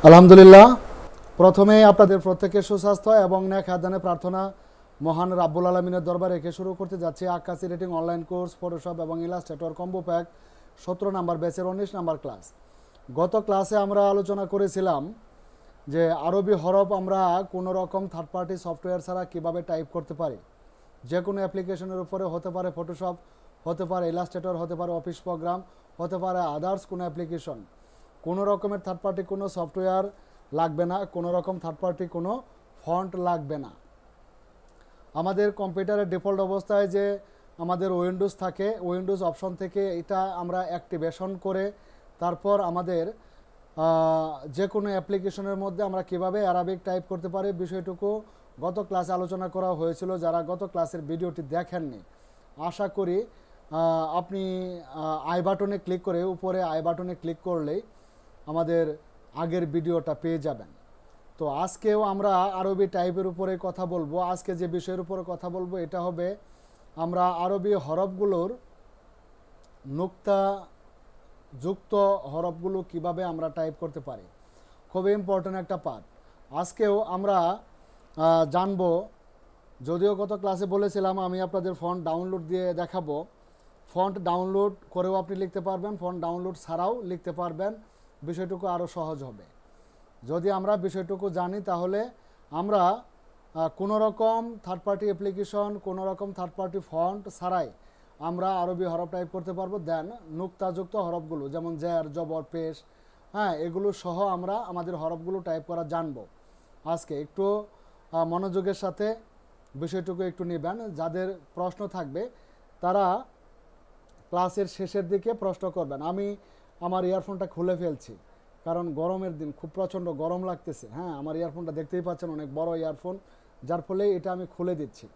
আলহামদুলিল্লাহ। প্রথমেই আপনাদের প্রত্যেকের সুস্বাস্থ্য এবং নেক হায়াতে প্রার্থনা মহান রাব্বুল আলামিনের দরবারে রেখে শুরু করতে যাচ্ছি আকাশী রেটিং অনলাইন কোর্স ফটোশপ এবং ইলাস্ট্রেটর কম্বো প্যাক 17 নাম্বার ব্যাচের 19 নাম্বার ক্লাস। গত ক্লাসে আমরা আলোচনা করেছিলাম যে আরবি হরফ আমরা কোনো রকম থার্ড পার্টি সফটওয়্যার ছাড়া কিভাবে টাইপ করতে পারি। যে কোনো অ্যাপ্লিকেশনের উপরে হতে পারে ফটোশপ, হতে পারে ইলাস্ট্রেটর, হতে পারে অফিস প্রোগ্রাম, হতে পারে আদার্স কোনো অ্যাপ্লিকেশন। কোনো রকমের থার্ড পার্টি কোনো সফটওয়্যার লাগবে না, কোনো রকম থার্ড পার্টি কোনো ফন্ট লাগবে না। আমাদের কম্পিউটারের ডিফল্ট অবস্থায় যে আমাদের উইন্ডোজ থাকে, উইন্ডোজ অপশন থেকে এটা আমরা অ্যাক্টিভেশন করে তারপর আমাদের যে কোনো অ্যাপ্লিকেশনের মধ্যে আমরা কিভাবে অ্যারাবিক টাইপ করতে পারি বিষয়টুকু গত ক্লাসে আলোচনা করা হয়েছিল। যারা গত ক্লাসের ভিডিওটি দেখেননি, আশা করি আপনি আই বাটনে ক্লিক করে, উপরে আই বাটনে ক্লিক করলেই আমাদের আগের ভিডিওটা পেয়ে যাবেন। তো আজকেও আমরা আরবি টাইপের উপরে কথা বলবো। আজকে যে বিষয়ের উপরে কথা বলবো এটা হবে আমরা আরবি হরফগুলোর নুক্তা যুক্ত হরফগুলো কিভাবে আমরা টাইপ করতে পারি। খুবই ইম্পর্ট্যান্ট একটা পার্ট। আজকেও আমরা জানবো, যদিও গত ক্লাসে বলেছিলাম আমি আপনাদের ফন্ট ডাউনলোড দিয়ে দেখাবো। ফন্ট ডাউনলোড করেও আপনি লিখতে পারবেন, ফন্ট ডাউনলোড ছাড়াও লিখতে পারবেন। বিষয়টুকু আরও সহজ হবে যদি আমরা বিষয়টুকু জানি। তাহলে আমরা কোনো রকম থার্ড পার্টি অ্যাপ্লিকেশন, কোনো রকম থার্ড পার্টি ফন্ট ছাড়াই আমরা আরবি হরফ টাইপ করতে পারবো। দেন নুক্তাযুক্ত হরফগুলো যেমন জের, জবর, পেশ, এগুলো সহ আমরা আমাদের হরফগুলো টাইপ করা জানবো। আজকে একটু মনোযোগের সাথে বিষয়টুকু একটু নেবেন। যাদের প্রশ্ন থাকবে তারা ক্লাসের শেষের দিকে প্রশ্ন করবেন। আমি আমার ইয়ারফোনটা খুলে ফেলছি কারণ গরমের দিন, খুব প্রচণ্ড গরম লাগতেছে। আমার ইয়ারফোনটা দেখতেই পাচ্ছেন, অনেক বড় ইয়ারফোন, যার ফলে এটা আমি খুলে দিচ্ছি।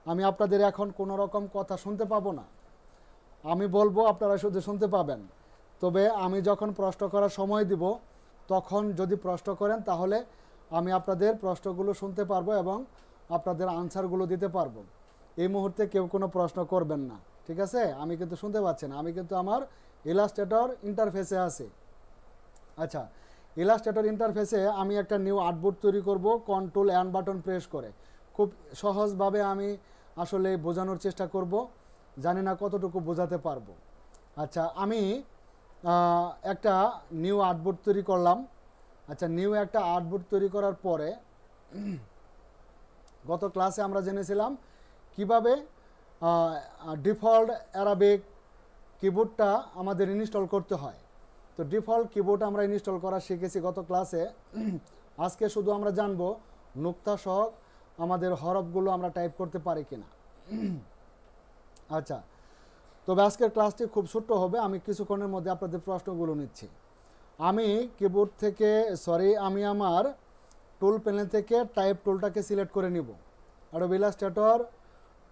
আমি আপনাদের এখন কোনো রকম কথা শুনতে পাবো না, আমি বলবো আপনারা শুধু শুনতে পাবেন। তবে আমি যখন প্রশ্ন করার সময় দিব তখন যদি প্রশ্ন করেন তাহলে আমি আপনাদের প্রশ্নগুলো শুনতে পারবো এবং আপনাদের আনসারগুলো দিতে পারবো। এই মুহূর্তে কেউ কোনো প্রশ্ন করবেন না, ঠিক আছে? আমি কিন্তু শুনতে পাচ্ছি না, আমি কিন্তু আমার ইলাস্ট্রেটর ইন্টারফেসে আছি। আচ্ছা, ইলাস্ট্রেটর ইন্টারফেসে আমি একটা নিউ আর্টবোর্ড তৈরি করব কন্ট্রোল অ্যান্ড বাটন প্রেস করে। খুব সহজভাবে আমি আসলে বোঝানোর চেষ্টা করব, জানি না কতটুকু বোঝাতে পারবো। আচ্ছা, আমি একটা নিউ আর্টবোর্ড তৈরি করলাম। আচ্ছা, নিউ একটা আর্টবোর্ড তৈরি করার পরে গত ক্লাসে আমরা জেনেছিলাম কিভাবে ডিফল্ট অ্যারাবিক কিবোর্ডটা আমাদের ইনস্টল করতে হয়। তো ডিফল্ট কিবোর্ড আমরা ইনস্টল করা শিখেছি গত ক্লাসে। আজকে শুধু আমরা জানবো নুক্তা সহ আমাদের হরফগুলো আমরা টাইপ করতে পারি কিনা। আচ্ছা, তবে আজকের ক্লাসটি খুব ছোট্ট হবে, আমি কিছুক্ষণের মধ্যে আপনাদের প্রশ্নগুলো নিচ্ছি। আমি কিবোর্ড থেকে আমি আমার টুল প্যানেল থেকে টাইপ টুলটাকে সিলেক্ট করে নিব। অ্যাডোবি ইলাস্ট্রেটর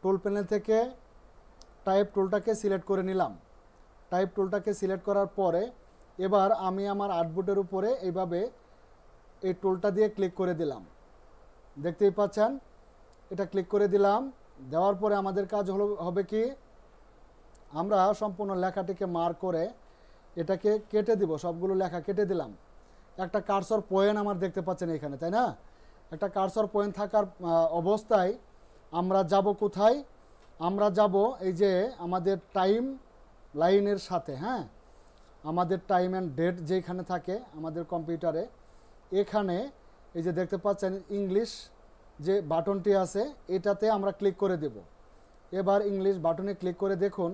টুল প্যানেল থেকে টাইপ টুলটাকে সিলেক্ট করে নিলাম। টাইপ টুলটাকে সিলেক্ট করার পরে এবার আমি আমার আর্টবোর্ডের উপরে এইভাবে এই টুলটা দিয়ে ক্লিক করে দিলাম। দেখতেই পাচ্ছেন, এটা ক্লিক করে দিলাম। দেওয়ার পরে আমাদের কাজ হবে কি, আমরা সম্পূর্ণ লেখাটিকে মার্ক করে এটাকে কেটে দিব। সবগুলো লেখা কেটে দিলাম। একটা কার্সর পয়েন্ট আমার দেখতে পাচ্ছেন এখানে, তাই না? একটা কার্সর পয়েন্ট থাকার অবস্থায় আমরা যাব কোথায়? আমরা যাব এই যে আমাদের টাইম লাইনের সাথে। আমাদের টাইম অ্যান্ড ডেট যেখানে থাকে আমাদের কম্পিউটারে, এখানে এই যে দেখতে পাচ্ছেন ইংলিশ যে বাটনটি আছে এটাতে আমরা ক্লিক করে দেব। এবার ইংলিশ বাটনে ক্লিক করে দেখুন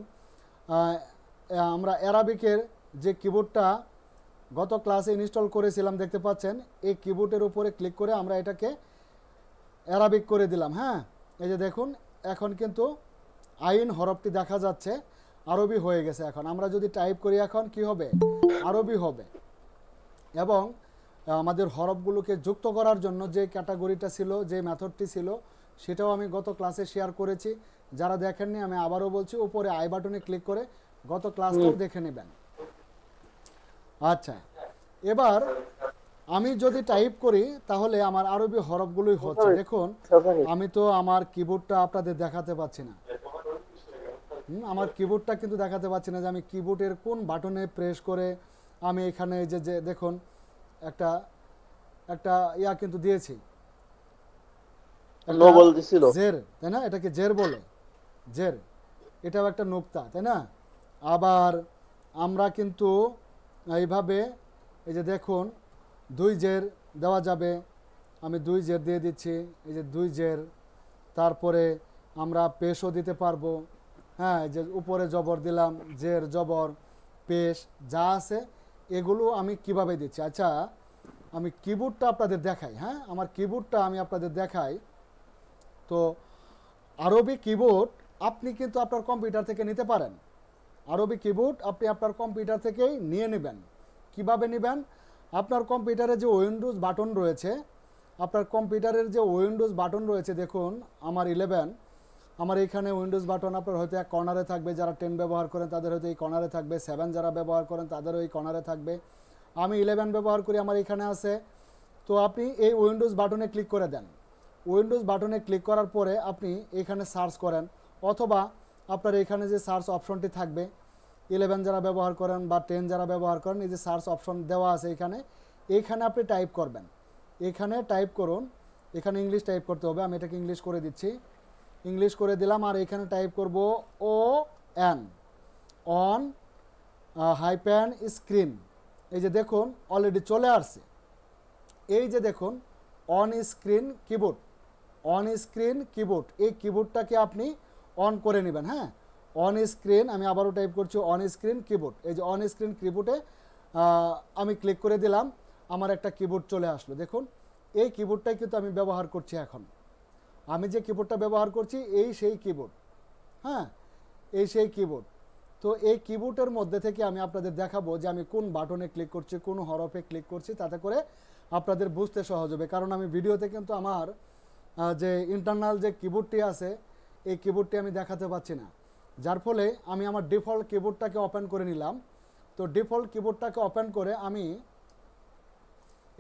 আমরা অ্যারাবিকের যে কিবোর্ডটা গত ক্লাসে ইনস্টল করেছিলাম দেখতে পাচ্ছেন, এই কিবোর্ডের উপরে ক্লিক করে আমরা এটাকে অ্যারাবিক করে দিলাম। এই যে দেখুন এখন কিন্তু আইন হরফটি দেখা যাচ্ছে, আরবি হয়ে গেছে। এখন আমরা যদি টাইপ করি এখন কি হবে? আরবি হবে। এবং আমাদের হরফগুলোকে যুক্ত করার জন্য যে ক্যাটাগরিটা ছিল, যে মেথডটি ছিল, সেটাও আমি গত ক্লাসে শেয়ার করেছি। যারা দেখেননি আমি আবারও বলছি, উপরে আই বাটনে ক্লিক করে গত ক্লাসটাও দেখে নেবেন। আচ্ছা, এবার আমি যদি টাইপ করি তাহলে আমার আরবি হরফগুলোই হচ্ছে। দেখুন আমি তো আমার কিবোর্ডটা আপনাদের দেখাতে পাচ্ছি না। আমার কিবোর্ডটা কিন্তু দেখাতে পাচ্ছি না যে আমি কিবোর্ডের কোন বাটনে প্রেস করে আমি এখানে যে দেখুন একটা একটা ইয়া কিন্তু দিয়েছি, নো একটা বলতেছিল। জের, তাই না? এটাকে জের বলে, জের, এটাও একটা নুক্তা, তাই না? আবার আমরা কিন্তু এইভাবে, এই যে দেখুন, দুই জের দেওয়া যাবে, আমি দুই জের দিয়ে দিচ্ছি, এই যে দুই জের। তারপরে আমরা পেশও দিতে পারবো, হ্যাঁ, এই যে উপরে জবর দিলাম, জের জবর পেশ যা আছে এগুলো আমি কিভাবে দিচ্ছি। আচ্ছা, আমি কিবোর্ডটা আপনাদের দেখাই, হ্যাঁ, আমার কিবোর্ডটা আমি আপনাদের দেখাই। তো আরবি কিবোর্ড আপনি কিন্তু আপনার কম্পিউটার থেকে নিতে পারেন। আরবি কিবোর্ড আপনি আপনার কম্পিউটার থেকেই নিয়ে নেবেন। কিভাবে নেবেন? আপনার কম্পিউটারে যে উইন্ডোজ বাটন রয়েছে, আপনার কম্পিউটারের যে উইন্ডোজ বাটন রয়েছে, দেখুন আমার 11, আমার এইখানে উইন্ডোজ বাটন আপনার হয়তো এক কর্নারে থাকবে, যারা 10 ব্যবহার করেন তাদের হয়তো এই কর্নারে থাকবে, 7 যারা ব্যবহার করেন তাদেরও এই কর্নারে থাকবে। আমি 11 ব্যবহার করি, আমার এখানে আছে। তো আপনি এই উইন্ডোজ বাটনে ক্লিক করে দেন। উইন্ডোজ বাটনে ক্লিক করার পরে আপনি এখানে সার্চ করেন, অথবা আপনার এখানে যে সার্চ অপশনটি থাকবে, 11 যারা ব্যবহার করেন বা 10 যারা ব্যবহার করেন, এই যে সার্চ অপশন দেওয়া আছে এখানে, এইখানে আপনি টাইপ করবেন। এখানে টাইপ করুন, এখানে ইংলিশ টাইপ করতে হবে, আমি এটাকে ইংলিশ করে দিচ্ছি, ইংলিশ করে দিলাম। আর এখানে টাইপ করব ও এন, অন হাইপ্যান স্ক্রিন। এই যে দেখুন অলরেডি চলে আসছে, এই যে দেখুন on screen keyboard, on screen keyboard, এই কিবোর্ডটাকে আপনি অন করে নেবেন। হ্যাঁ, অন স্ক্রিন, আমি আবারও টাইপ করছি অন স্ক্রিন কিবোর্ড। এই যে অন স্ক্রিন কিবোর্ডে আমি ক্লিক করে দিলাম, আমার একটা কিবোর্ড চলে আসলো। দেখুন এই কিবোর্ডটাই কিন্তু আমি ব্যবহার করছি এখন, আমি যে কিবোর্ডটা ব্যবহার করছি এই সেই কিবোর্ড, হ্যাঁ, এই সেই কিবোর্ড। তো এই কিবোর্ডের মধ্যে থেকে আমি আপনাদের দেখাবো যে আমি কোন বাটনে ক্লিক করছি, কোন হরফে ক্লিক করছি, তাতে করে আপনাদের বুঝতে সহজ হবে। কারণ আমি ভিডিওতে কিন্তু আমার যে ইন্টারনাল যে কিবোর্ডটি আছে এই কিবোর্ডটি আমি দেখাতে পাচ্ছি না, যার ফলে আমি আমার ডিফল্ট কিবোর্ডটাকে ওপেন করে নিলাম। তো ডিফল্ট কিবোর্ডটাকে ওপেন করে আমি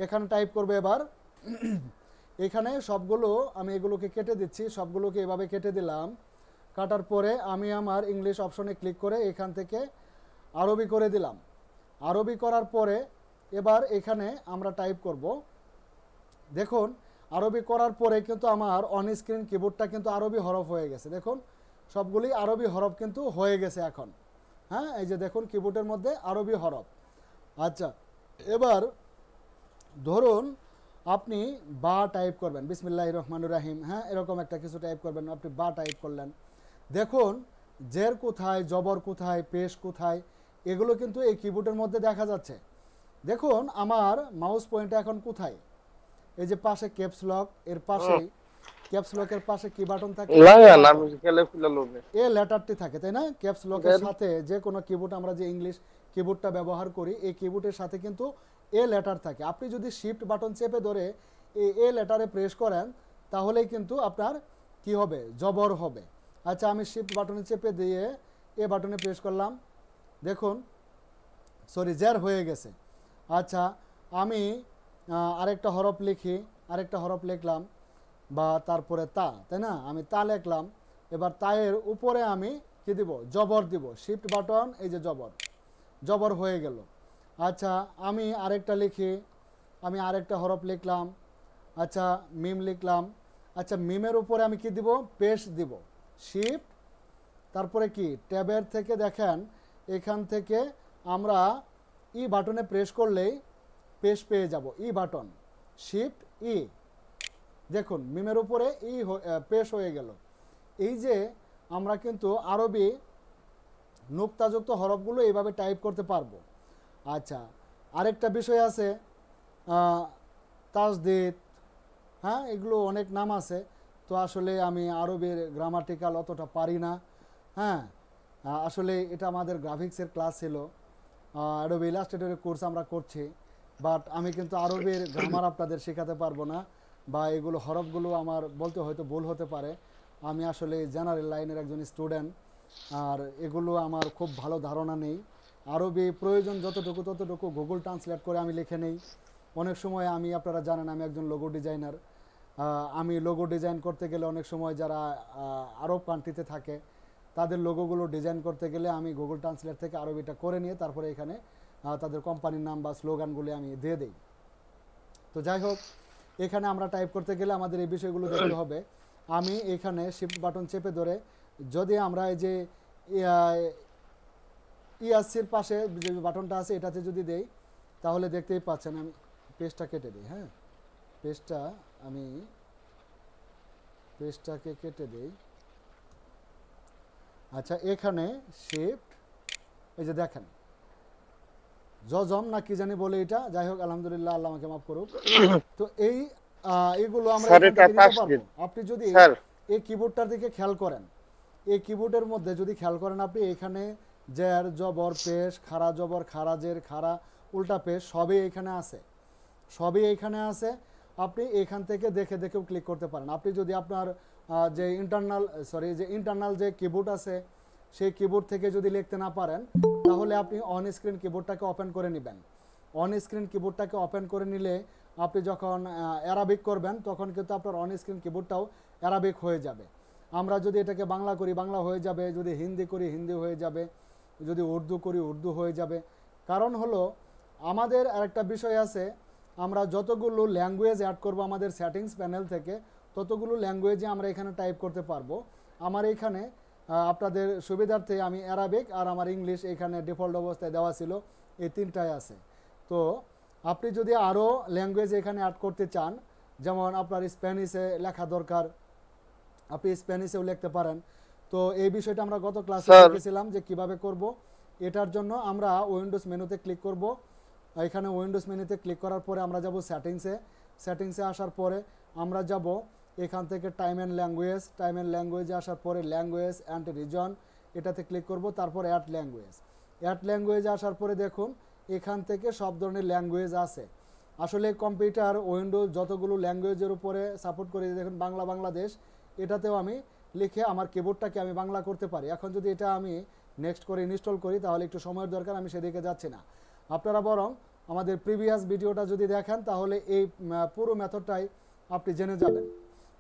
এখানে টাইপ করবো এবার এখানে সবগুলো আমি এগুলোকে কেটে দিচ্ছি, সবগুলোকে এভাবে কেটে দিলাম। কাটার পরে আমি আমার ইংলিশ অপশনে ক্লিক করে এখান থেকে আরবি করে দিলাম। আরবি করার পরে এবার এখানে আমরা টাইপ করব। দেখুন আরবি করার পরে কিন্তু আমার অন স্ক্রিন কিবোর্ডটা কিন্তু আরবি হরফ হয়ে গেছে। দেখুন সবগুলি আরবি হরফ কিন্তু হয়ে গেছে এখন, হ্যাঁ, এই যে দেখুন কিবোর্ডের মধ্যে আরবি হরফ। আচ্ছা, এবার ধরুন আপনি বা টাইপ করবেন, বিসমিল্লাহির রহমানির রহিম, হ্যাঁ, এরকম একটা কিছু টাইপ করবেন, আপনি বা টাইপ করলেন। দেখুন জের কোথায়, জবর কোথায়, পেশ কোথায়, এগুলো কিন্তু এই কিবোর্ডের মধ্যে দেখা যাচ্ছে। দেখুন আমার মাউস পয়েন্টটা এখন কোথায়, এই যে পাশে ক্যাপস লক, এর পাশেই ক্যাপস লকের পাশে কি বাটন থাকে, এ লাগান বাটন, আমি খেলে খুলে লোনে এ লেটারটি থাকে, তাই না? ক্যাপস লকের সাথে যে কোনো কিবোর্ড, আমরা যে ইংলিশ কিবোর্ডটা ব্যবহার করি এই কিবোর্ডের সাথে কিন্তু এ লেটার থাকে। আপনি যদি শিফট বাটন চেপে ধরে এ লেটারে প্রেস করেন তাহলেই কিন্তু আপনার কি হবে, জবর হবে। আচ্ছা, আমি শিফট বাটনে চেপে দিয়ে এ বাটনে প্রেস করলাম, দেখুন সরি জের হয়ে গেছে। আচ্ছা, আমি আরেকটা হরফ লিখি, আরেকটা হরফ লিখলাম, বা তারপরে তা, তাই না? আমি তা লিখলাম। এবার তায়ের উপরে আমি কি দিব, জবর দিব, শিফট বাটন, এই যে জবর, জবর হয়ে গেল। আচ্ছা, আমি আরেকটা লিখি, আমি আরেকটা হরফ লিখলাম, আচ্ছা মিম লিখলাম। আচ্ছা, মিমের উপরে আমি কি দিব, পেশ দিব, শিফট, তারপরে কি ট্যাবের থেকে দেখেন এখান থেকে আমরা ই বাটনে প্রেস করলেই পেশ পেয়ে যাব, ই বাটন, শিফট ই, দেখুন মিমের উপরে ই পেশ হয়ে গেল। এই যে আমরা কিন্তু আরবি নুক্তাযুক্ত হরফগুলো এইভাবে টাইপ করতে পারবো। আচ্ছা, আরেকটা বিষয় আছে তাসদিদ, হ্যাঁ, এগুলো অনেক নাম আছে। তো আসলে আমি আরবির গ্রামাটিক্যাল অতটা পারি না, হ্যাঁ, আসলে এটা আমাদের গ্রাফিক্সের ক্লাস ছিল, অ্যাডোবি ইলাস্ট্রেটরের কোর্স আমরা করছি, বাট আমি কিন্তু আরবির গ্রামার আপনাদের শেখাতে পারবো না, বা এগুলো হরফগুলো আমার বলতে হয়তো ভুল হতে পারে। আমি আসলে জেনারেল লাইনের একজন স্টুডেন্ট, আর এগুলো আমার খুব ভালো ধারণা নেই। আরবি প্রয়োজন যতটুকু ততটুকু গুগল ট্রান্সলেট করে আমি লিখে নেই। অনেক সময় আমি, আপনারা জানেন আমি একজন লোগো ডিজাইনার, আমি লোগো ডিজাইন করতে গেলে অনেক সময় যারা আরব কান্ট্রিতে থাকে তাদের লোগোগুলো ডিজাইন করতে গেলে আমি গুগল ট্রান্সলেট থেকে আরবিটা করে নিয়ে তারপরে এখানে তাদের কোম্পানির নাম বা স্লোগানগুলি আমি দিয়ে দিই। তো তো যাই হোক, এখানে আমরা টাইপ করতে গেলে আমাদের এই বিষয়গুলো দেখতে হবে। আমি এখানে শিফট বাটন চেপে ধরে যদি আমরা এই যে ইআরসির পাশে যে বাটনটা আছে এটাতে যদি দেই, তাহলে দেখতেই পাচ্ছেন। আমি পেজটা কেটে দিই, হ্যাঁ, আমি পেজটাকে কেটে দিই। আচ্ছা, এখানে শিফট, এই যে দেখেন জজম না কি জানি বলে এটা, যাই হোক আলহামদুলিল্লাহ, আল্লাহ আমাকে মাফ করুক। তো এইগুলো আমরা এখান থেকে নিতে পারবো। আপনি যদি এই কিবোর্ডটার দিকে খেয়াল করেন, এই কিবোর্ডের মধ্যে যদি খেয়াল করেন আপনি, এখানে জের জবর পেশ, খাড়া জবর খাড়া, জের খাড়া, উল্টা পেশ, সবই এখানে আছে। আপনি এখান থেকে দেখে দেখেও ক্লিক করতে পারেন। আপনি যদি আপনার যে ইন্টারনাল যে কিবোর্ড আছে সেই কিবোর্ড থেকে যদি লিখতে না পারেন, তাহলে আপনি অন স্ক্রিন কিবোর্ডটাকে ওপেন করে নেবেন। অন স্ক্রিন কিবোর্ডটাকে ওপেন করে নিলে আপনি যখন অ্যারাবিক করবেন তখন কিন্তু আপনার অন স্ক্রিন কিবোর্ডটাও অ্যারাবিক হয়ে যাবে। আমরা যদি এটাকে বাংলা করি বাংলা হয়ে যাবে, যদি হিন্দি করি হিন্দি হয়ে যাবে, যদি উর্দু করি উর্দু হয়ে যাবে। কারণ হলো আমাদের আরেকটা বিষয় আছে, আমরা যতগুলো ল্যাঙ্গুয়েজ অ্যাড করব আমাদের সেটিংস প্যানেল থেকে, ততগুলো ল্যাঙ্গুয়েজে আমরা এখানে টাইপ করতে পারবো। আমার এখানে আপনাদের সুবিধার্থে আমি অ্যারাবিক আর আমার ইংলিশ এখানে ডিফল্ট অবস্থায় দেওয়া ছিল, এই তিনটাই আছে। তো আপনি যদি আরও ল্যাঙ্গুয়েজ এখানে অ্যাড করতে চান, যেমন আপনার স্প্যানিশে লেখা দরকার, আপনি স্প্যানিশেও লিখতে পারেন। তো এই বিষয়টা আমরা গত ক্লাসে দেখেছিলাম যে কিভাবে করব। এটার জন্য আমরা উইন্ডোজ মেনুতে ক্লিক করব। এখানে উইন্ডোজ মেনুতে ক্লিক করার পরে আমরা যাব সেটিংসে আসার পরে আমরা যাব এখান থেকে টাইম অ্যান্ড ল্যাঙ্গুয়েজে আসার পরে ল্যাঙ্গুয়েজ অ্যান্ড রিজন, এটাতে ক্লিক করব। তারপর অ্যাড ল্যাঙ্গুয়েজে আসার পরে দেখুন এখান থেকে সব ধরনের ল্যাঙ্গুয়েজ আছে। আসলে কম্পিউটার উইন্ডোজ যতগুলো ল্যাঙ্গুয়েজের উপরে সাপোর্ট করে, দেখুন বাংলা বাংলাদেশ, এটাতেও আমি লিখে আমার কিবোর্ডটাকে আমি বাংলা করতে পারি। এখন যদি এটা আমি নেক্সট করে ইনস্টল করি তাহলে একটু সময়ের দরকার, আমি সেদিকে যাচ্ছি না। আপনারা বরং আমাদের প্রিভিয়াস ভিডিওটা যদি দেখেন তাহলে এই পুরো মেথডটাই আপনি জেনে যাবেন।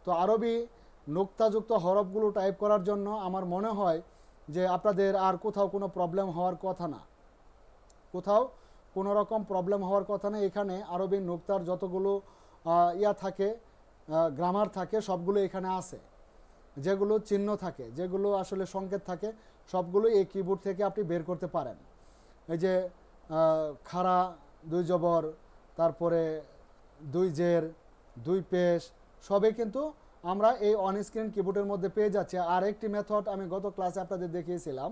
তো আরবি নোক্তাযুক্ত হরফগুলো টাইপ করার জন্য আমার মনে হয় যে আপনাদের আর কোথাও কোনো প্রবলেম হওয়ার কথা না, কোনো রকম প্রবলেম হওয়ার কথা নেই। এখানে আরবি নোক্তার যতগুলো থাকে, গ্রামার থাকে, সবগুলো এখানে আছে। যেগুলো চিহ্ন থাকে, যেগুলো আসলে সংকেত থাকে, সবগুলোই এই কিবোর্ড থেকে আপনি বের করতে পারেন। এই যে খাড়া, দুই জবর, তারপরে দুই জের, দুই পেশ, সবই কিন্তু আমরা এই অন স্ক্রিন কিবোর্ডের মধ্যে পেয়ে যাচ্ছি। আর একটি মেথড আমি গত ক্লাসে আপনাদের দেখিয়েছিলাম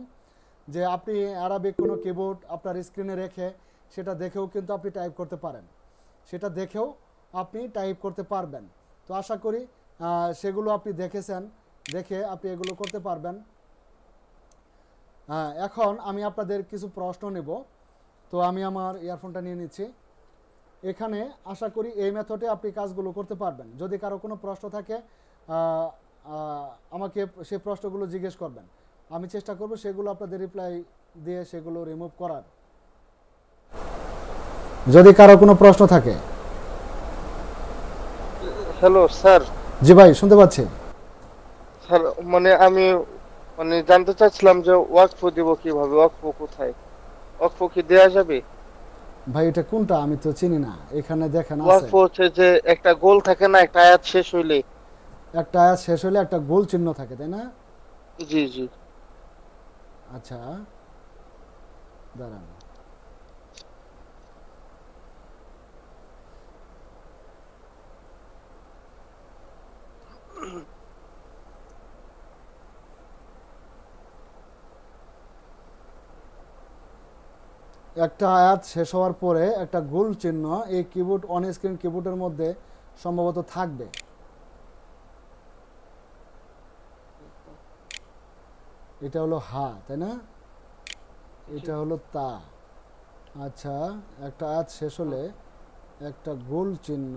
যে আপনি আরবিক কোনো কিবোর্ড আপনার স্ক্রিনে রেখে সেটা দেখেও কিন্তু আপনি টাইপ করতে পারেন, সেটা দেখেও আপনি টাইপ করতে পারবেন। তো আশা করি সেগুলো আপনি দেখেছেন, দেখে আপনি এগুলো করতে পারবেন। এখন আমি আপনাদের কিছু প্রশ্ন নেব। তো আমি আমার ইয়ারফোনটা নিয়ে নিচ্ছি। এখানে আশা করি এই মেথডে আপনি কাজগুলো করতে পারবেন। যদি কারো কোনো প্রশ্ন থাকে আমাকে সেই প্রশ্নগুলো জিজ্ঞেস করবেন, আমি চেষ্টা করব সেগুলো আপনাদের রিপ্লাই দিয়ে সেগুলো রিমুভ করার। যদি কারো কোনো প্রশ্ন থাকে। Hello sir. জি ভাই, শুনতে পাচ্ছি স্যার, আমি জানতে চাচ্ছিলাম যে ওয়াকফ দিব কিভাবে, ওয়াকফ কোথায়, ওয়াকফ কি দেয়া যাবে? ভাই এটা কোনটা আমি তো চিনি না, এখানে দেখেন আছে। ওয়াকফ হচ্ছে যে একটা গোল থাকে না, একটা আয়াত শেষ হইলে একটা গোল চিহ্ন থাকে, তাই না? জি জি। আচ্ছা দাঁড়ান, একটা আয়াত শেষ হওয়ার পরে একটা গোল চিহ্ন এই কিবোর্ড অন স্ক্রিন কিবোর্ডের মধ্যে সম্ভবত থাকবে। এটা হলো হা, তাই না? এটা হলো তা। আচ্ছা, একটা আয়াত শেষ হলে একটা গোল চিহ্ন,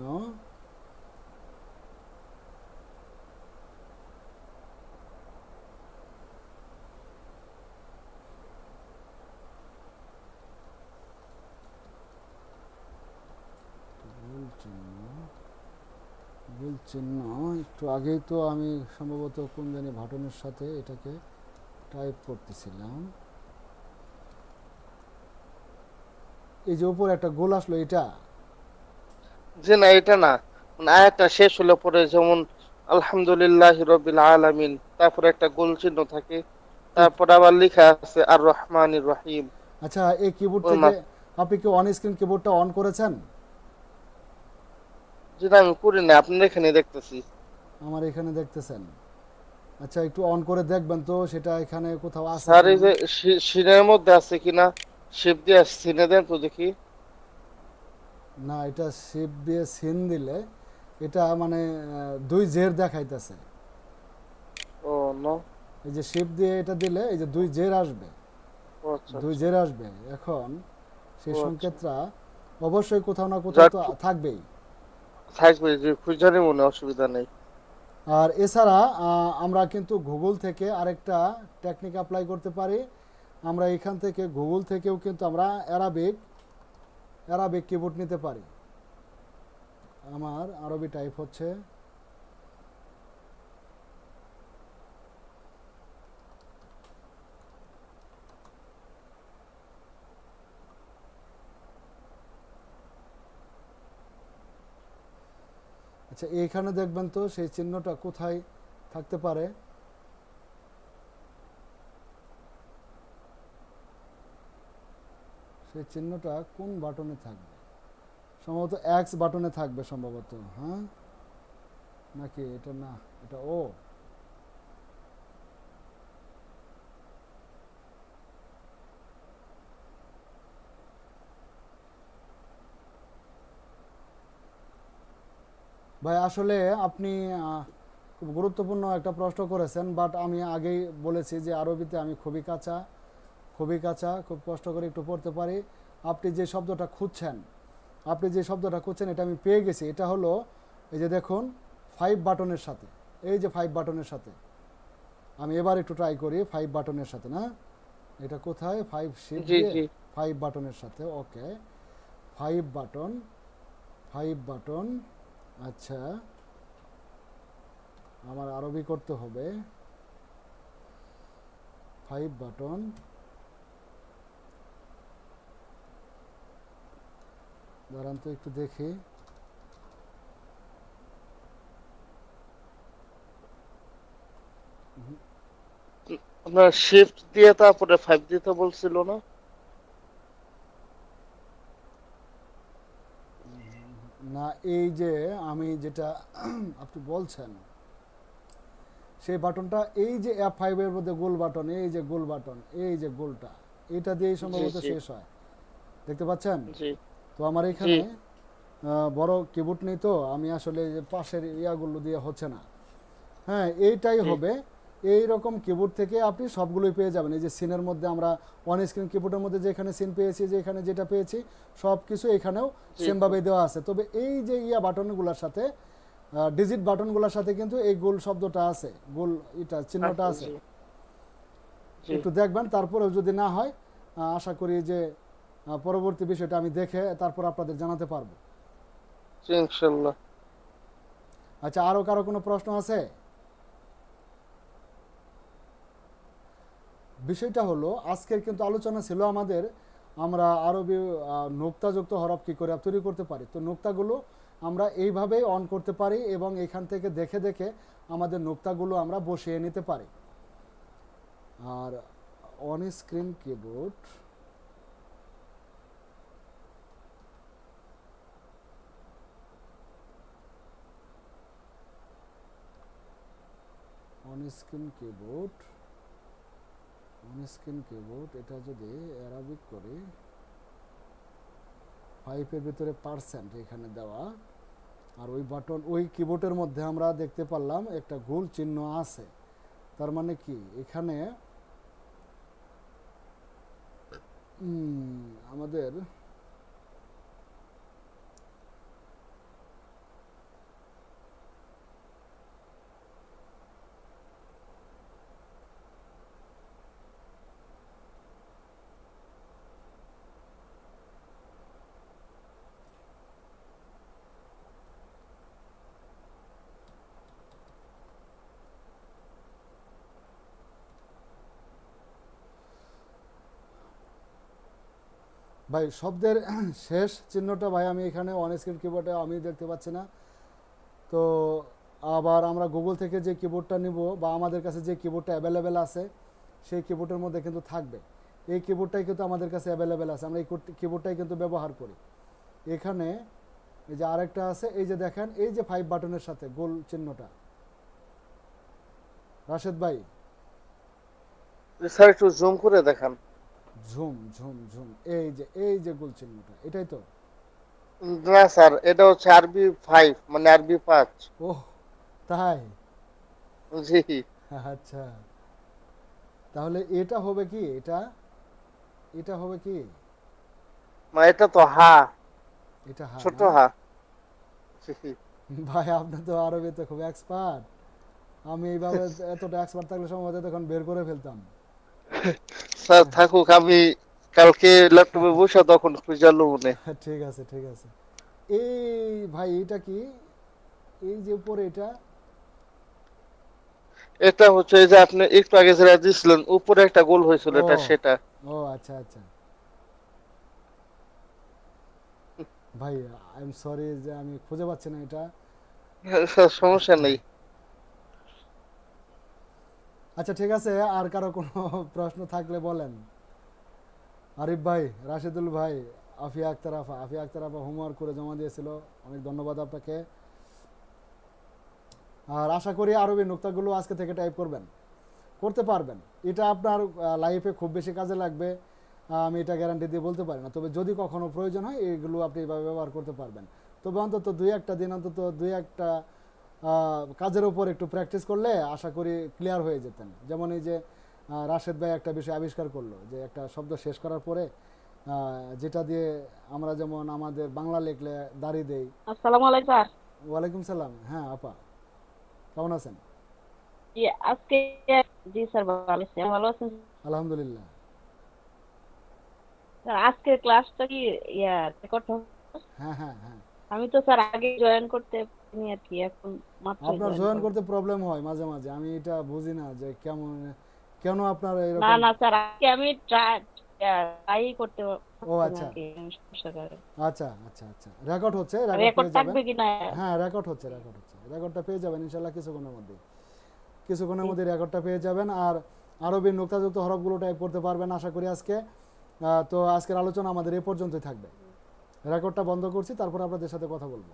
গোল চিহ্ন একটু আগেই তো আমি সম্ভবত কোন জানি বাটনের সাথে এটাকে টাইপ করতেছিলাম। এই যে উপরে একটা গোল আসলো, এটা যে না এটা না, মানে আয়াতটা শেষ হলে পরে যেমন আলহামদুলিল্লাহ রবিল আলামিন, তারপরে একটা গোল চিহ্ন থাকে, এই তারপর আবার লেখা আছে আর রহমানির রহিম। আচ্ছা, এই কিবোর্ড ওই থেকে মাপ, আপনি কি অন স্ক্রিন কিবোর্ডটা অন করেছেন? যেটা আমি করি না, আপনার এখানে দেখতেছি। আমার এখানে দেখতেছেন? আচ্ছা, একটু অন করে দেখবেন তো সেটা এখানে কোথাও আছে স্যার এই কিনা। যে সিনের মধ্যে আছে কিনা, শেপ দিয়ে সিনে দেন তো দেখি। না, এটা শেপ দিয়ে সিন দিলে এটা মানে দুই জের দেখাইতেছে। ও নো। এই যে শেপ দিয়ে এটা দিলে এই যে দুই জের আসবে, ও আচ্ছা দুই আচ্ছা। জের আসবে। এখন ও সেই আচ্ছা। সংকেতটা অবশ্যই কোথাও না কোথাও যাক, তো থাকবেই। থাকবে যে খুঁজানি মনে, অসুবিধা নেই। আর এছাড়া আমরা কিন্তু গুগল থেকে আরেকটা টেকনিক অ্যাপ্লাই করতে পারি। আমরা এখান থেকে গুগল থেকেও কিন্তু আমরা অ্যারাবিক অ্যারাবিক কিবোর্ড নিতে পারি। আমার আরবি টাইপ হচ্ছে। আচ্ছা, এইখানে দেখবেন তো সেই চিহ্নটা কোথায় থাকতে পারে। সেই চিহ্নটা কোন বাটনে থাকবে? সম্ভবত এক্স বাটনে থাকবে সম্ভবত। হ্যাঁ, নাকি এটা? না, এটা ও। ভাই আসলে আপনি খুব গুরুত্বপূর্ণ একটা প্রশ্ন করেছেন, বাট আমি আগেই বলেছি যে আরবিতে আমি খুবই কাঁচা, খুবই কাঁচা, খুব কষ্ট করে একটু পড়তে পারি। আপনি যে শব্দটা খুঁজছেন, এটা আমি পেয়ে গেছি। এটা হলো এই যে দেখুন, 5 বাটনের সাথে, এই যে 5 বাটনের সাথে। আমি এবার একটু ট্রাই করি 5 বাটনের সাথে। না, এটা কোথায়? 5 শিফট জি দিয়ে জি। 5 বাটনের সাথে। ওকে, 5 বাটন, 5 বাটন। আচ্ছা, আমার আরবি করতে হবে। 5 বাটন। দাঁড়ান তো একটু দেখি। আপনার শিফট দিয়ে তারপরে 5 দিতে বলছিল না? না, এই যে আমি যেটা আপনি বলছেন সেই বাটনটা, এই যে F5 এর মধ্যে গোল বাটন, এই যে গোল বাটন, এই যে গোলটা, এটা দিয়েই জি সম্ভবত জি শেষ হয়। দেখতে পাচ্ছেন? জি তো আমার জি। এখানে বড় কিবোর্ড নেই, তো আমি আসলে যে পাশের ইয়াগুলো দিয়ে হচ্ছে না। হ্যাঁ, এইটাই জি হবে। এই রকম কিবোর্ড থেকে আপনি সবগুলোই পেয়ে যাবেন। এই যে সিনের মধ্যে আমরা অন স্ক্রিন কিবোর্ডের মধ্যে যেখানে সিন পেয়েছি, যে এখানে যেটা পেয়েছি, সব কিছু এখানেও জি জি। সেমভাবে দেওয়া আছে। তবে এই যে ইয়া বাটনগুলোর সাথে, ডিজিট বাটনগুলোর সাথে কিন্তু এই গোল শব্দটা আছে, গোল এটা চিহ্নটা আচ্ছা, আছে। জি জি একটু দেখবেন, তারপরেও যদি না হয় আশা করি যে পরবর্তী বিষয়টা আমি দেখে তারপর আপনাদের জানাতে পারবো। জি, ইনশাল্লাহ। আচ্ছা, আরও কারো কোনো প্রশ্ন আছে? বিষয়টা হলো আজকের কিন্তু আলোচনা ছিল আমাদের, আমরা আরবি নোক্তাযুক্ত হরফ কী করে তৈরি করতে পারি। তো নোক্তাগুলো আমরা এইভাবেই অন করতে পারি এবং এখান থেকে দেখে দেখে আমাদের নোক্তাগুলো আমরা বসিয়ে নিতে পারি। আর on screen keyboard, on screen keyboard, on screen keyboard, এটা যদি অ্যারাবিক করি, 5-এর ভিতরে পার্সেন্ট এখানে দেওয়া। আর ওই বাটন, ওই কিবোর্ডের মধ্যে আমরা দেখতে পারলাম একটা গোল চিহ্ন আছে। তার মানে কি এখানে আমাদের ভাই শব্দের শেষ চিহ্নটা ভাই আমি এখানে অন স্ক্রিন কিবোর্ডে আমি দেখতে পাচ্ছি না। তো আবার আমরা গুগল থেকে যে কিবোর্ডটা নিব বা আমাদের কাছে যে কিবোর্ডটা অ্যাভেলেবেল আছে সেই কিবোর্ডের মধ্যে কিন্তু থাকবে। এই কিবোর্ডটাই কিন্তু আমাদের কাছে অ্যাভেলেবেল আছে, আমরা এই কিবোর্ডটাই কিন্তু ব্যবহার করি। এখানে এই যে আরেকটা আছে, এই যে দেখেন এই যে 5 বাটনের সাথে গোল চিহ্নটা, রাশেদ ভাই স্যার একটু জুম করে দেখান। ঝুম ঝুম ঝুম, এই যে গোল চিহ্নটা, এটাই তো? না স্যার, এটা হচ্ছে আরবি 5, মানে আরবি 5। ওহ, তাই? জি। আচ্ছা, তাহলে এটা হবে কি, এটা এটা হবে কি? এটা তো হা, এটা হা ছোট না? হা। জি। ভাই আপনি তো আরবিতে খুব এক্সপার্ট। আমি এইভাবে এতটা এক্সপার্ট থাকলে সম্ভবত তখন বের করে ফেলতাম। স্যার থাকুক, আমি কালকে ল্যাপটপে বসে তখন খুঁজালো মনে। ঠিক আছে ঠিক আছে। এই ভাই এটা কি, এই যে উপরে এটা? এটা হচ্ছে এই যে আপনি একটু আগে যেটা দিছিলেন উপরে একটা গোল হয়েছিল, ও এটা সেটা। ও আচ্ছা আচ্ছা। ভাই আই এম সরি যে আমি খুঁজে পাচ্ছি না এটা। স্যার সমস্যা নেই। আচ্ছা ঠিক আছে, আর কারো কোনো প্রশ্ন থাকলে বলেন। আরিফ ভাই, রাশিদুল ভাই, আফিয়া আক্তার আপা হোমওয়ার্ক করে জমা দিয়েছিল, অনেক ধন্যবাদ আপনাকে। আর আশা করি আরবি নুক্তাগুলো আজকে থেকে টাইপ করতে পারবেন। এটা আপনার লাইফে খুব বেশি কাজে লাগবে আমি এটা গ্যারান্টি দিয়ে বলতে পারি না, তবে যদি কখনো প্রয়োজন হয় এইগুলো আপনি এভাবে ব্যবহার করতে পারবেন। তবে অন্তত দুই একটা দিন, অন্তত দুই একটা কাজের উপর একটু প্র্যাকটিস করলে আশা করি ক্লিয়ার হয়ে যেতেন। যেমন এই যে রাশেদ ভাই একটা বিষয় আবিষ্কার করলো যে একটা শব্দ শেষ করার পরে যেটা দিয়ে আমরা যেমন আমাদের বাংলা লিখলে দাড়ি দেই। আসসালামু আলাইকুম স্যার। ওয়ালাইকুম সালাম। হ্যাঁ আপা, কেমন আছেন? জি আজকে, জি স্যার ভালো আছি। ভালো আছেন আলহামদুলিল্লাহ। স্যার? আজকের ক্লাসটা কি রেকর্ড হবে? হ্যাঁ হ্যাঁ হ্যাঁ। আমি তো স্যার আগে জয়েন করতে পারিনি আর কি, এখন মাত্র আপনার জয়েন জয়েন করব। করতে প্রবলেম হয় মাঝে মাঝে, আমি এটা বুঝি না যে কেন আপনার না এরকম। না স্যার, আজকে আমি ট্রাই করতে ও পারছি না আচ্ছা আর কি, সমস্যার কারণে। আচ্ছা আচ্ছা আচ্ছা, রেকর্ড হচ্ছে, রেকর্ড রেকর্ড পেয়ে যাবেন। থাকবে কিনা? হ্যাঁ রেকর্ড হচ্ছে, রেকর্ডটা পেয়ে যাবেন ইনশাল্লাহ কিছুক্ষণের জি মধ্যে রেকর্ডটা পেয়ে যাবেন। আর আরবি নুক্তাযুক্ত হরফগুলো টাইপ করতে পারবেন আশা করি আজকে। তো আজকের আলোচনা আমাদের এই পর্যন্তই থাকবে। রেকর্ডটা বন্ধ করছি, তারপর আপনাদের সাথে কথা বলবো।